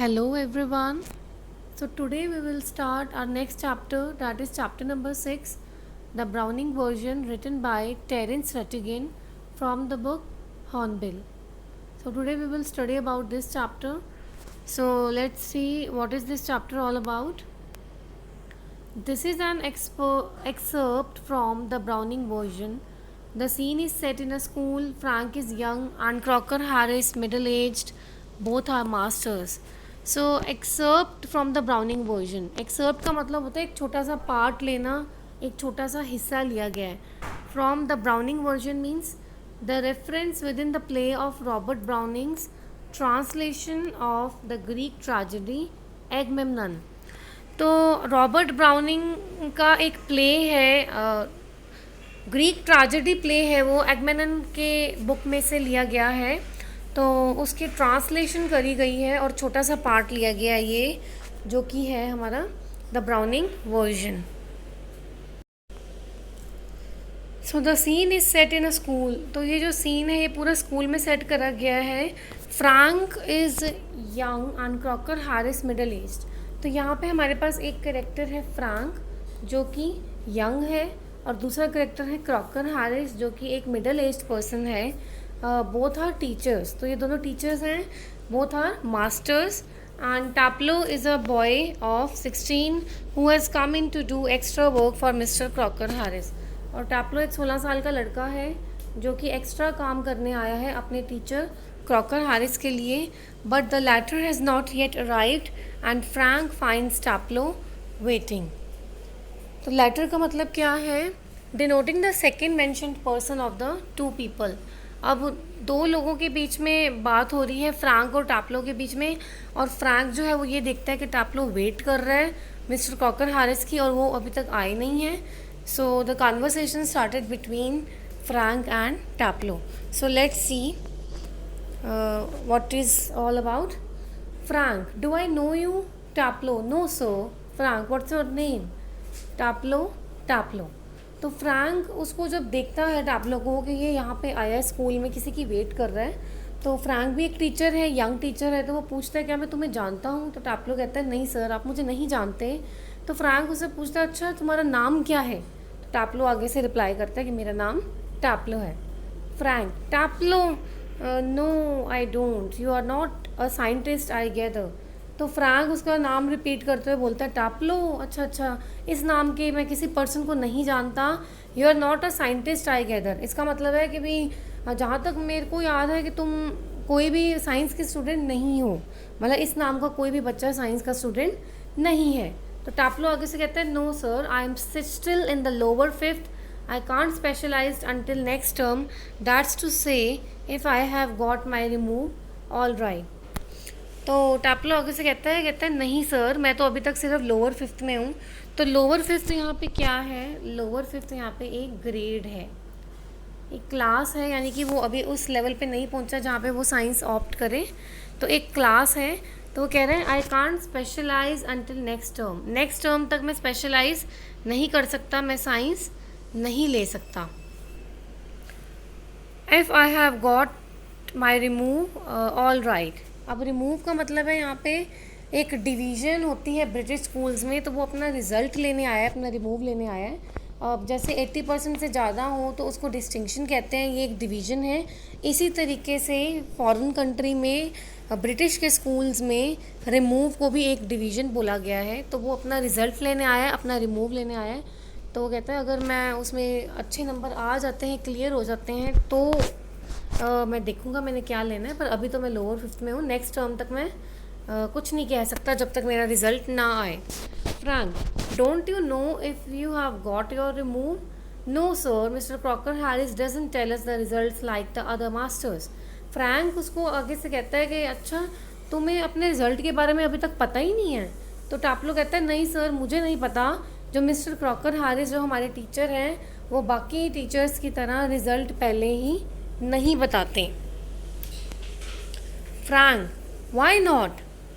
Hello everyone. So today we will start our next chapter, that is chapter number 6, the Browning version written by Terence Rattigan from the book Hornbill. So today we will study about this chapter. So let's see what is this chapter all about. This is an excerpt from the Browning version. The scene is set in a school. Frank is young and Crocker Harris middle aged. Both are masters. So excerpt from the Browning version. Excerpt का मतलब होता है एक छोटा सा part लेना, एक छोटा सा हिस्सा लिया गया है. From the Browning version means the reference within the play of Robert Browning's translation of the Greek tragedy Agamemnon. तो रॉबर्ट ब्राउनिंग का एक प्ले है, ग्रीक ट्रेजेडी प्ले है, वो एगमेम्नन के बुक में से लिया गया है. तो उसकी ट्रांसलेशन करी गई है और छोटा सा पार्ट लिया गया है, ये जो कि है हमारा the Browning version. So the scene is set in a school. तो ये जो सीन है ये पूरा स्कूल में सेट करा गया है. Frank is young and Crocker Harris middle aged. तो यहाँ पे हमारे पास एक करेक्टर है फ्रैंक जो कि यंग है और दूसरा करेक्टर है क्रॉकर हैरिस जो कि एक मिडल एज्ड पर्सन है. Both are teachers. तो ये दोनों टीचर्स हैं. Both are masters. And Taplow is a boy of 16 who has come in to do extra work for Mister Crocker Harris. और टैप्लो एक 16 साल का लड़का है जो कि एक्स्ट्रा काम करने आया है अपने टीचर क्रॉकर हैरिस के लिए. But the latter has not yet arrived and Frank finds Taplow waiting. तो लेटर का मतलब क्या है? Denoting the second mentioned person of the two people. अब दो लोगों के बीच में बात हो रही है, फ्रैंक और टैप्लो के बीच में. और फ्रैंक जो है वो ये देखता है कि टैप्लो वेट कर रहा है मिस्टर क्रॉकर हैरिस की और वो अभी तक आए नहीं है. So the conversation started between Frank and Taplow. So let's see what is all about. Frank, do I know you? Taplow, no sir. Frank, what's your name? Taplow, Taplow. तो Frank उसको जब देखता है टैप्लो को कि ये यहाँ पे आया है स्कूल में, किसी की वेट कर रहा है. तो फ्रैंक भी एक टीचर है, यंग टीचर है, तो वो पूछता है क्या मैं तुम्हें जानता हूँ? तो टैप्लो कहता है नहीं सर, आप मुझे नहीं जानते. तो फ्रैंक उससे पूछता है अच्छा तुम्हारा नाम क्या है? तो टैप्लो आगे से रिप्लाई करता है कि मेरा नाम टैप्लो है. Frank, Taplow, no I don't, you are not a scientist I gather. तो फ्रैंक उसका नाम रिपीट करते हुए बोलता है टैप्लो, अच्छा अच्छा, इस नाम के मैं किसी पर्सन को नहीं जानता. You are not a scientist I gather. इसका मतलब है कि भाई जहाँ तक मेरे को याद है कि तुम कोई भी साइंस के स्टूडेंट नहीं हो, मतलब इस नाम का कोई भी बच्चा साइंस का स्टूडेंट नहीं है. तो टैप्लो आगे से कहता है no sir, I am still in the lower fifth. I can't specialise until next term. That's to say if I have got my remove all right. तो टैप्लो आगे से कहता है नहीं सर, मैं तो अभी तक सिर्फ लोअर फिफ्थ में हूँ. तो लोअर फिफ्थ यहाँ पे क्या है? लोअर फिफ्थ यहाँ पे एक ग्रेड है, एक क्लास है, यानी कि वो अभी उस लेवल पे नहीं पहुँचा जहाँ पे वो साइंस ऑप्ट करे. तो एक क्लास है. तो वो कह रहे हैं I can't specialise until next term. Next term तक मैं स्पेशलाइज नहीं कर सकता, मैं साइंस नहीं ले सकता. If I have got my remove all right. अब रिमूव का मतलब है यहाँ पे एक डिवीज़न होती है ब्रिटिश स्कूल्स में, तो वो अपना रिज़ल्ट लेने आया है, अपना रिमूव लेने आया है. अब जैसे 80% से ज़्यादा हो तो उसको डिस्टिंक्शन कहते हैं, ये एक डिवीज़न है. इसी तरीके से फॉरेन कंट्री में ब्रिटिश के स्कूल्स में रिमूव को भी एक डिवीज़न बोला गया है. तो वो अपना रिज़ल्ट लेने आया है, अपना रिमूव लेने आया है. तो वो कहता है अगर मैं उसमें अच्छे नंबर आ जाते हैं, क्लियर हो जाते हैं, तो मैं देखूंगा मैंने क्या लेना है. पर अभी तो मैं लोअर फिफ्थ में हूँ, नेक्स्ट टर्म तक मैं कुछ नहीं कह सकता जब तक मेरा रिज़ल्ट ना आए. Frank, don't you know if you have got your remove? No sir, mister Crocker Harris doesn't tell us the results like the other masters. Frank उसको आगे से कहता है कि अच्छा तुम्हें अपने रिज़ल्ट के बारे में अभी तक पता ही नहीं है. तो टैप्लो कहता है नहीं सर, मुझे नहीं पता. जो मिस्टर क्रॉकर हैरिस जो हमारे टीचर हैं वो बाकी टीचर्स की तरह रिज़ल्ट पहले ही नहीं बताते. Frank, why not?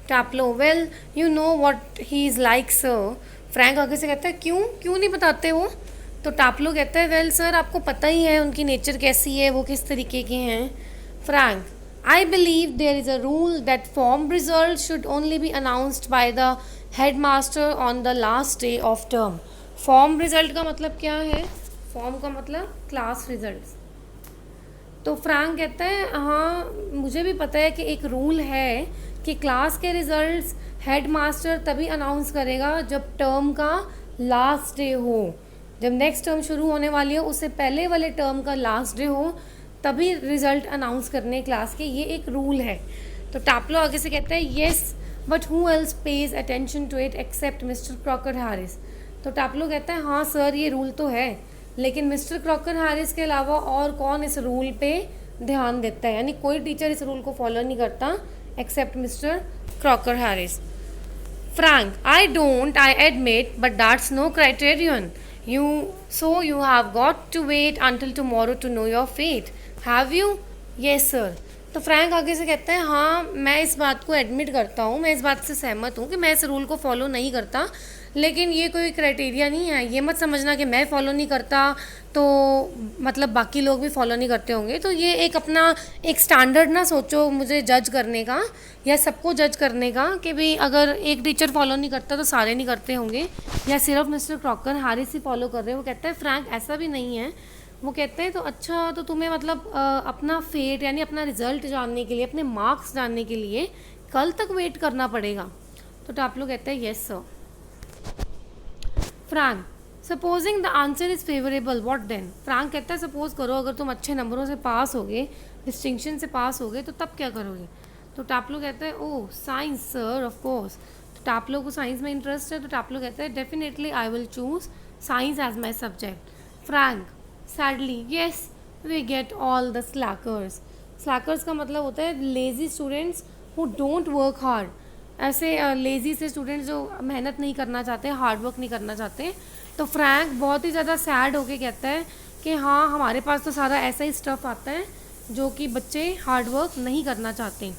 Taplow, well you know what he is like sir. Frank आगे से कहता है क्यों क्यों नहीं बताते वो? तो टैप्लो कहता है वेल सर, आपको पता ही है उनकी नेचर कैसी है, वो किस तरीके के हैं. Frank, I believe there is a rule that form results should only be announced by the headmaster on the last day of term. Form result का मतलब क्या है? फॉर्म का मतलब क्लास रिजल्ट्स. तो फ्रैंक कहता है हाँ मुझे भी पता है कि एक रूल है कि क्लास के रिजल्ट्स हेडमास्टर तभी अनाउंस करेगा जब टर्म का लास्ट डे हो, जब नेक्स्ट टर्म शुरू होने वाली हो उससे पहले वाले टर्म का लास्ट डे हो, तभी रिजल्ट अनाउंस करने क्लास के. ये एक रूल है. तो टैप्लो आगे से कहता है yes but who else pays attention to it except mister Crocker Harris. तो टैप्लो कहता है हाँ सर ये रूल तो है, लेकिन मिस्टर क्रॉकर हैरिस के अलावा और कौन इस रूल पे ध्यान देता है, यानी कोई टीचर इस रूल को फॉलो नहीं करता except mister Crocker Harris. Frank, I don't, I admit, but that's no criterion. So you have got to wait until tomorrow to know your fate. Have you? Yes, sir. तो Frank आगे से कहता है हाँ मैं इस बात को एडमिट करता हूँ, मैं इस बात से सहमत हूँ कि मैं इस रूल को फॉलो नहीं करता, लेकिन ये कोई क्राइटेरिया नहीं है. ये मत समझना कि मैं फ़ॉलो नहीं करता तो मतलब बाकी लोग भी फॉलो नहीं करते होंगे. तो ये एक अपना एक स्टैंडर्ड ना सोचो मुझे जज करने का या सबको जज करने का कि भाई अगर एक टीचर फॉलो नहीं करता तो सारे नहीं करते होंगे या सिर्फ मिस्टर क्रॉकर हैरिस ही फॉलो कर रहे हैं. वो कहता है फ्रैंक ऐसा भी नहीं है. वो कहते हैं तो अच्छा तो तुम्हें मतलब अपना फेट यानी अपना रिजल्ट जानने के लिए, अपने मार्क्स जानने के लिए कल तक वेट करना पड़ेगा. तो टैप्लो कहता है yes sir. Frank supposing the answer is favourable what then. Frank कहता है सपोज करो अगर तुम अच्छे नंबरों से पास होगे, डिस्टिंक्शन से पास होगे तो तब क्या करोगे. तो टैप्लो कहता है ओह साइंस सर ऑफ कोर्स. तो टैप्लो को साइंस में इंटरेस्ट है तो टैप्लो कहता है definitely I will choose science as my subject. Frank sadly yes we get all the slackers. Slackers का मतलब होता है lazy students who don't work hard. ऐसे लेज़ी से स्टूडेंट्स जो मेहनत नहीं करना चाहते, हार्ड वर्क नहीं करना चाहते. तो फ्रैंक बहुत ही ज़्यादा सैड होके कहता है कि हाँ हमारे पास तो सारा ऐसा ही स्टफ़ आता है जो कि बच्चे हार्ड वर्क नहीं करना चाहते.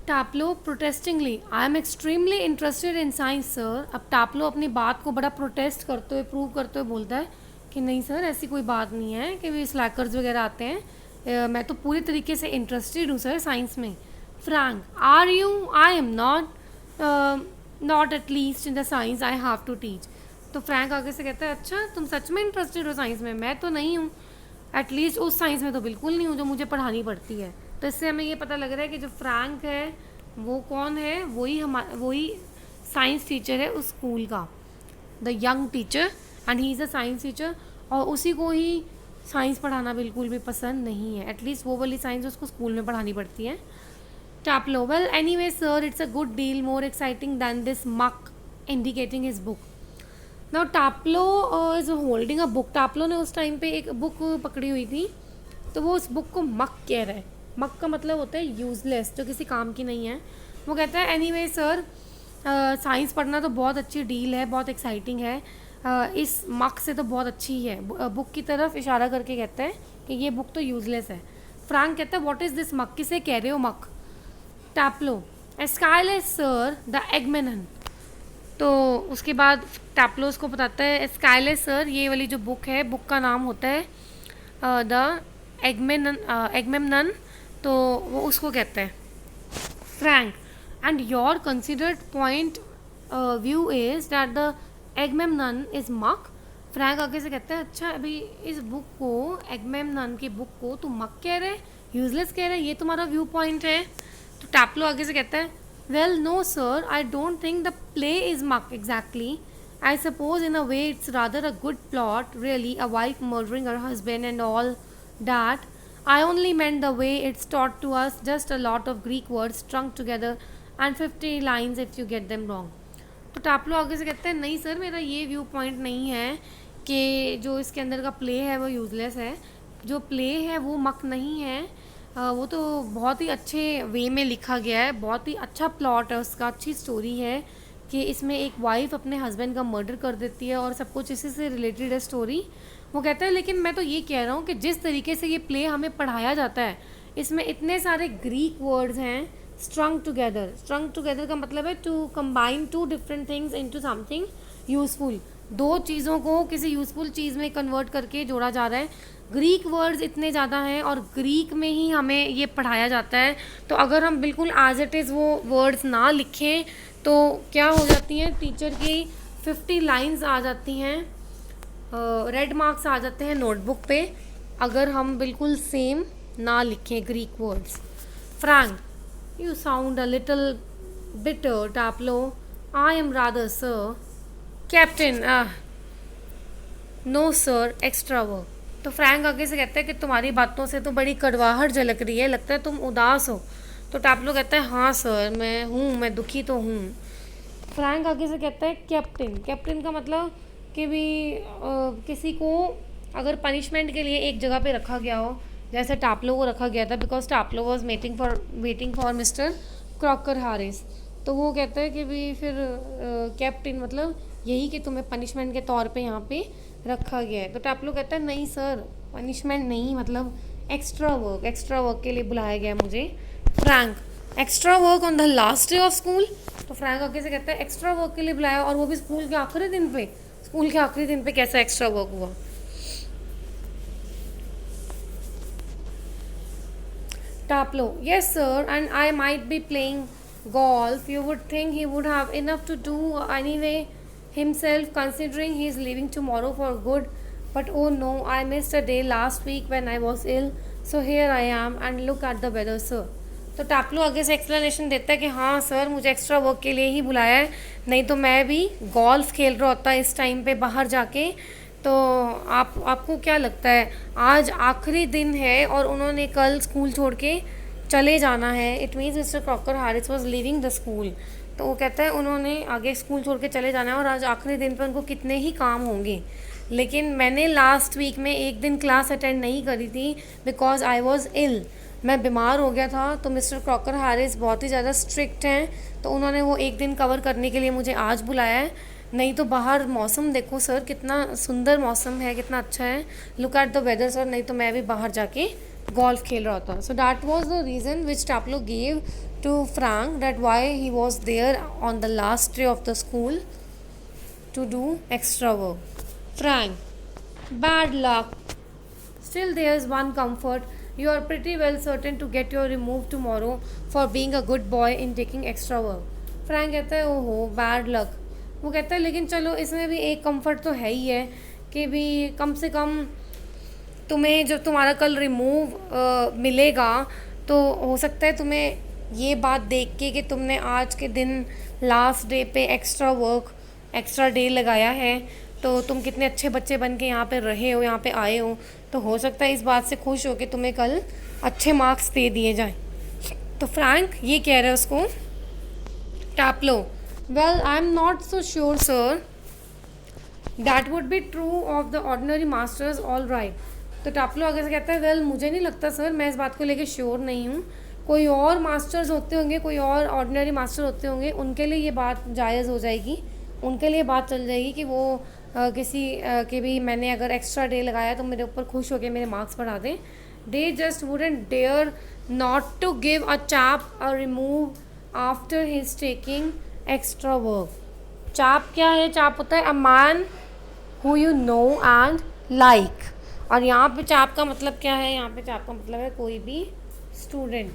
Taplow protestingly I am extremely interested in science sir. अब टैप्लो अपनी बात को बड़ा प्रोटेस्ट करते हुए प्रूव करते हुए बोलता है कि नहीं सर ऐसी कोई बात नहीं है कि भी स्लैकर्स वगैरह आते हैं, मैं तो पूरी तरीके से इंटरेस्टेड हूँ सर साइंस में. Frank are you. I am not at least in the science I have to teach. तो फ्रैंक आगे से कहता है अच्छा तुम सच में इंटरेस्टेड हो साइंस में. मैं तो नहीं हूँ, एटलीस्ट उस साइंस में तो बिल्कुल नहीं हूँ जो मुझे पढ़ानी पड़ती है. तो इससे हमें ये पता लग रहा है कि जो फ्रैंक है वो कौन है, वही साइंस टीचर है उस स्कूल का, the young teacher, and he is a science teacher. और उसी को ही साइंस पढ़ाना बिल्कुल भी पसंद नहीं है, एटलीस्ट वो वाली साइंस उसको स्कूल में पढ़ानी पड़ती है. Taplow well anyway sir it's a good deal more exciting than this muck indicating his book. Now Taplow is holding a book. Taplow ने उस टाइम पे एक बुक पकड़ी हुई थी तो वो उस बुक को मक कह रहा है. मक का मतलब होता है यूजलेस, जो किसी काम की नहीं है. वो कहता है एनीवे सर साइंस पढ़ना तो बहुत अच्छी डील है, बहुत एक्साइटिंग है, इस मक से तो बहुत अच्छी है. बुक की तरफ इशारा करके कहता है कि ये बुक तो यूजलेस है. फ्रैंक कहता है व्हाट इज़ दिस मक, किसे कह रहे हो मक. टैप्लो एस्काइलस सर द एगमेनन. तो उसके बाद टैप्लो उसको बताता है एस्काइलस सर ये वाली जो बुक है, बुक का नाम होता है द एगमेमनन. तो वो उसको कहता है. Frank and your considered point view is that the Agamemnon is muck. Frank आगे से कहता है अच्छा अभी इस बुक को, एगमेमनन की बुक को तू मक कह रहे, यूजलेस कह रहे, ये तुम्हारा व्यू पॉइंट है. तो टैप्लो आगे से कहता है well no sir I don't think the play is muck exactly. I suppose in a way it's rather a good plot really, a wife murdering her husband and all that. I only meant the way it's taught to us, just a lot of Greek words strung together and 50 lines if you get them wrong. तो Taplow आगे से कहते हैं नहीं sir मेरा ये view point नहीं है कि जो इसके अंदर का प्ले है वो यूजलेस है. जो प्ले है वो मक नहीं है, वो तो बहुत ही अच्छे वे में लिखा गया है, बहुत ही अच्छा प्लॉट है उसका, अच्छी स्टोरी है कि इसमें एक वाइफ अपने हस्बैंड का मर्डर कर देती है और सब कुछ इसी से रिलेटेड है स्टोरी. वो कहता है लेकिन मैं तो ये कह रहा हूँ कि जिस तरीके से ये प्ले हमें पढ़ाया जाता है इसमें इतने सारे ग्रीक वर्ड्स हैं. स्ट्रंग टुगेदर का मतलब है to combine two different things into something useful. दो चीज़ों को किसी यूज़फुल चीज़ में कन्वर्ट करके जोड़ा जा रहा है। ग्रीक वर्ड्स इतने ज़्यादा हैं और ग्रीक में ही हमें ये पढ़ाया जाता है, तो अगर हम बिल्कुल एज इट इज़ वो वर्ड्स ना लिखें तो क्या हो जाती हैं, टीचर की 50 लाइंस आ जाती हैं, रेड मार्क्स आ जाते हैं नोटबुक पे, अगर हम बिल्कुल सेम ना लिखें Greek words. Frank, you sound a little bitter Taplow, I am rather sir. Captain, no sir, extra work. तो फ्रैंक आगे से कहता है कि तुम्हारी बातों से तो बड़ी कड़वाहट झलक रही है, लगता है तुम उदास हो। तो टैप्लो कहता है हाँ सर, मैं दुखी तो हूँ। फ्रैंक आगे से कहता है कैप्टन, कैप्टन का मतलब कि भी किसी को अगर पनिशमेंट के लिए एक जगह पे रखा गया हो, जैसे टैप्लो को रखा गया था because Taplow was waiting for Mister Crocker Harris, तो वो कहता है कि भी फिर कैप्टन मतलब यही कि तुम्हें पनिशमेंट के तौर पे यहाँ पे रखा गया है। तो टैप्लो कहता है नहीं सर, पनिशमेंट नहीं, मतलब एक्स्ट्रा वर्क के लिए बुलाया गया मुझे। Frank, extra work on the last day of school. तो फ्रैंक आगे से कहता है एक्स्ट्रा वर्क के लिए बुलाया, और वो भी स्कूल के आखिरी दिन पे। स्कूल के आखिरी दिन पे कैसा एक्स्ट्रा वर्क हुआ। Taplo, yes sir, and I might be playing golf. You would think he would have enough to do anyway himself, considering he is leaving tomorrow for good. But oh no, I missed a day last week when I was ill. So here I am, and look at the weather, sir. तो Taplow आगे से explanation देता है कि हाँ sir, मुझे extra work के लिए ही बुलाया है, नहीं तो मैं भी गोल्फ खेल रहा होता इस टाइम पे बाहर जाके। तो आपको क्या लगता है, आज आखिरी दिन है और उन्होंने कल स्कूल छोड़ के चले जाना है। It means mister Crocker Harris was leaving the school. तो वो कहता है उन्होंने आगे स्कूल छोड़ के चले जाना है और आज आखिरी दिन पर उनको कितने ही काम होंगे। लेकिन मैंने लास्ट वीक में एक दिन क्लास अटेंड नहीं करी थी बिकॉज आई वॉज इल, मैं बीमार हो गया था। तो मिस्टर क्रॉकर हैरिस बहुत ही ज़्यादा स्ट्रिक्ट हैं, तो उन्होंने वो एक दिन कवर करने के लिए मुझे आज बुलाया है। नहीं तो बाहर मौसम देखो सर, कितना सुंदर मौसम है, कितना अच्छा है। Look at the weather sir, नहीं तो मैं भी बाहर जाके गोल्फ खेल रहा था। So that was the reason which Taplow gave to Frank that why he was there on the last day of the school to do extra work. Frank, bad luck. Still there's one comfort. You are pretty well certain to get your remove tomorrow for being a good boy in taking extra work. Frank कहता है ओहो bad luck. वो कहता है लेकिन चलो इसमें भी एक कंफर्ट तो है ही है कि भी कम से कम तुम्हें जब तुम्हारा कल रिमूव मिलेगा तो हो सकता है तुम्हें ये बात देख के कि तुमने आज के दिन लास्ट डे पे एक्स्ट्रा डे लगाया है, तो तुम कितने अच्छे बच्चे बन के यहाँ पे रहे हो, यहाँ पे आए हो, तो हो सकता है इस बात से खुश हो कि तुम्हें कल अच्छे मार्क्स दे दिए जाएं। तो फ्रैंक ये कह रहे हैं उसको Taplow, well I am not so sure sir that would be true of the ordinary masters all right. तो टैप्लो आगे से कहता है वेल मुझे नहीं लगता सर, मैं इस बात को लेके श्योर नहीं हूँ, कोई और मास्टर्स होते होंगे, कोई और ऑर्डिनरी मास्टर होते होंगे, उनके लिए ये बात जायज़ हो जाएगी, उनके लिए बात चल जाएगी कि वो किसी के भी मैंने अगर एक्स्ट्रा डे लगाया तो मेरे ऊपर खुश हो के मेरे मार्क्स बढ़ा दें। They just wouldn't dare not to give a chap a remove after his taking extra work. Chap क्या है? चैप होता है a man who you know and like, और यहाँ पे चैप का मतलब क्या है? यहाँ पे चैप का मतलब है कोई भी स्टूडेंट,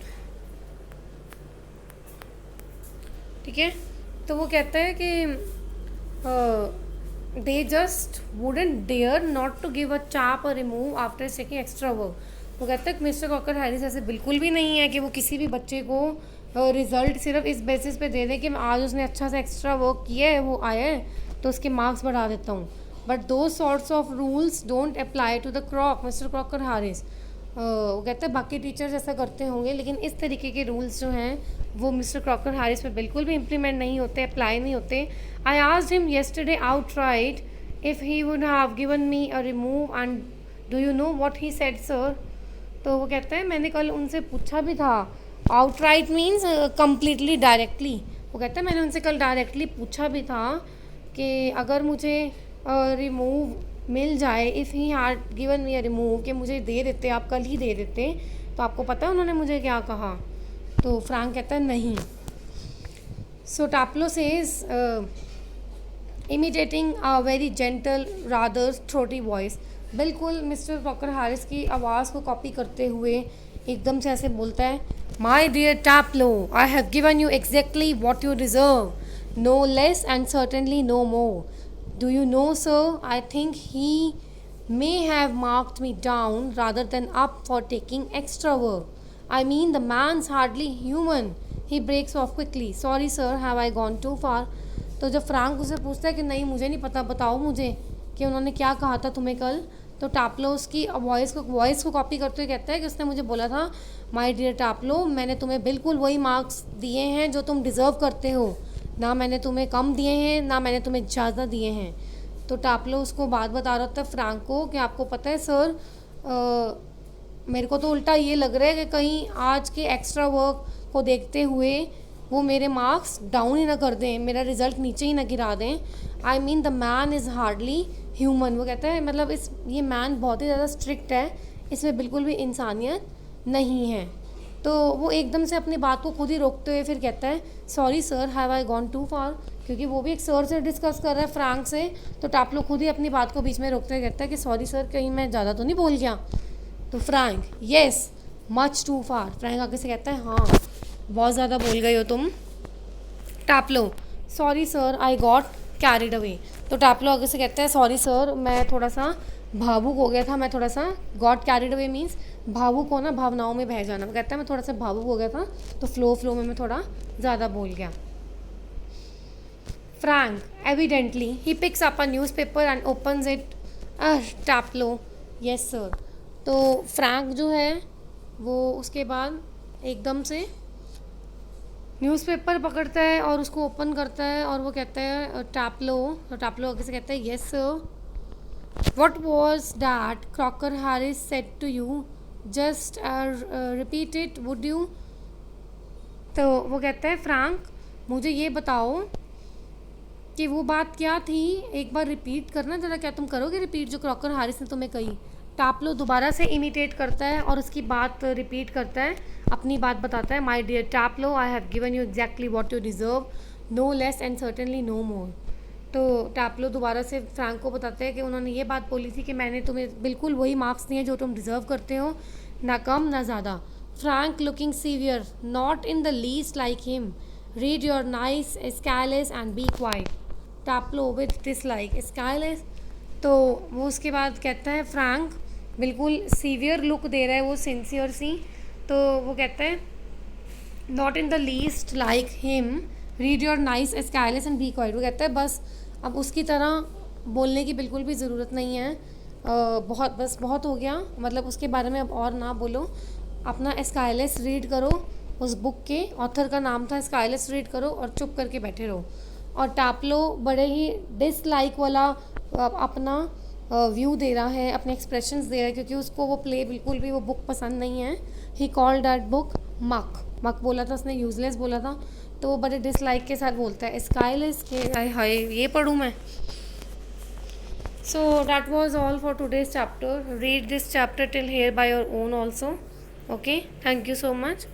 ठीक है। तो वो कहता है कि they just wouldn't dare not to give a chap a remove after taking extra work। वो कहते हैं मिस्टर क्रॉकर हैरिस ऐसे बिल्कुल भी नहीं है कि वो किसी भी बच्चे को रिजल्ट सिर्फ इस बेसिस पे दे दे कि आज उसने अच्छा सा एक्स्ट्रा वर्क किया है, वो आया है तो उसके मार्क्स बढ़ा देता हूँ। But those sorts of rules don't apply to the mister Crocker Harris. वो कहते हैं बाकी टीचर्स ऐसा करते होंगे, लेकिन इस तरीके के रूल्स जो हैं वो मिस्टर क्रॉकर हैरिस पे बिल्कुल भी इम्प्लीमेंट नहीं होते, अप्लाई नहीं होते। I asked him yesterday outright if he would have given me a remove and do you know what he said sir. तो वो कहते हैं मैंने कल उनसे पूछा भी था, आउटराइट मीन्स कम्प्लीटली डायरेक्टली। वो कहते हैं मैंने उनसे कल डायरेक्टली पूछा भी था कि अगर मुझे रिमूव मिल जाए, if he had given me a remove, कि मुझे दे देते, आप कल ही दे देते, तो आपको पता है उन्होंने मुझे क्या कहा? तो फ्रैंक कहता है नहीं। So Taplow says imitating a very gentle rather throaty voice. बिल्कुल मिस्टर क्रॉकर हैरिस की आवाज़ को कॉपी करते हुए एकदम से ऐसे बोलता है, my dear Taplow, I have given you exactly what you deserve, no less and certainly no more. Do you know sir, I think he may have marked me down rather than up for taking extra work. I mean, the man's hardly human. He breaks off quickly. Sorry, sir, have I gone too far? तो जब Frank उसे पूछता है कि नहीं मुझे नहीं पता, बताओ मुझे कि उन्होंने क्या कहा था तुम्हें कल, तो टापलो उसकी वॉइस को कॉपी करते हुए कहता है कि उसने मुझे बोला था, माय डियर टापलो, मैंने तुम्हें बिल्कुल वही मार्क्स दिए हैं जो तुम डिज़र्व करते हो, ना मैंने तुम्हें कम दिए हैं ना मैंने तुम्हें ज़्यादा दिए हैं। तो टापलो उसको बात बता रहा था फ्रैंक को कि आपको पता है सर, मेरे को तो उल्टा ये लग रहा है कि कहीं आज के एक्स्ट्रा वर्क को देखते हुए वो मेरे मार्क्स डाउन ही ना कर दें, मेरा रिज़ल्ट नीचे ही ना गिरा दें। I mean the man is hardly human. वो कहता है मतलब ये मैन बहुत ही ज़्यादा स्ट्रिक्ट है, इसमें बिल्कुल भी इंसानियत नहीं है। तो वो एकदम से अपनी बात को खुद ही रोकते हुए फिर कहता है, sorry sir, have I gone too far, क्योंकि वो भी एक सर से डिस्कस कर रहा है फ्रैंक से। तो टापलो खुद ही अपनी बात को बीच में रोकते हुए कहता है कि सॉरी सर, कहीं मैं ज़्यादा तो नहीं बोल गया। तो Frank, yes much too far. Frank आगे से कहता है, हाँ बहुत ज़्यादा बोल गए हो तुम। Taplow, sorry sir, I got carried away. तो टापलो आगे से कहता है, सॉरी सर, मैं थोड़ा सा भावुक हो गया था, मैं थोड़ा सा, गॉट कैरिड अवे मीन्स भावुक होना, भावनाओं में बह जाना। वो कहता है मैं थोड़ा सा भावुक हो गया था, तो फ्लो में मैं थोड़ा ज़्यादा बोल गया। Frank, evidently he picks up a newspaper and opens it. Taplow, yes sir. तो फ्रैंक जो है वो उसके बाद एकदम से न्यूज़पेपर पकड़ता है और उसको ओपन करता है और वो कहता है टापलो, तो टापलो आगे से कहता है, yes sir, what was that Crocker Harris said to you, just repeat it would you. तो वो कहता है, फ्रैंक मुझे ये बताओ कि वो बात क्या थी, एक बार रिपीट करना ज़रा, क्या तुम करोगे रिपीट जो क्रॉकर हैरिस ने तुम्हें कही। टापलो दोबारा से इमिटेट करता है और उसकी बात रिपीट करता है, अपनी बात बताता है, my dear Taplow, I have given you exactly what you deserve, no less and certainly no more. तो टापलो दोबारा से फ्रैंक को बताते हैं कि उन्होंने ये बात बोली थी कि मैंने तुम्हें बिल्कुल वही मार्क्स दिए जो तुम डिज़र्व करते हो, ना कम ना ज़्यादा। Frank looking severe, not in the least like him, read your nice Aeschylus and be quiet. Taplow with dislike Aeschylus. तो वो उसके बाद कहता है, फ्रैंक बिल्कुल सीवियर लुक दे रहा है वो, सिंसियर सी। तो वो कहता है, not in the least like him, read your nice Aeschylus and be quiet. वो कहता है बस अब उसकी तरह बोलने की बिल्कुल भी ज़रूरत नहीं है, बहुत हो गया, मतलब उसके बारे में अब और ना बोलो, अपना स्काइलेस रीड करो, उस बुक के ऑथर का नाम था स्काइलेस, रीड करो और चुप करके बैठे रहो। और टापलो बड़े ही डिसलाइक वाला अपना व्यू दे रहा है, अपने एक्सप्रेशंस दे रहा है, क्योंकि उसको वो प्ले बिल्कुल भी वो बुक पसंद नहीं है। ही कॉल्ड दैट बुक मक बोला था उसने, यूजलेस बोला था। तो वो बड़े डिसलाइक के साथ बोलता है स्काइलेस के, हाय हाय ये पढ़ूँ मैं। सो that was all for today's chapter. Read this chapter till here by your own also. Okay, thank you so much.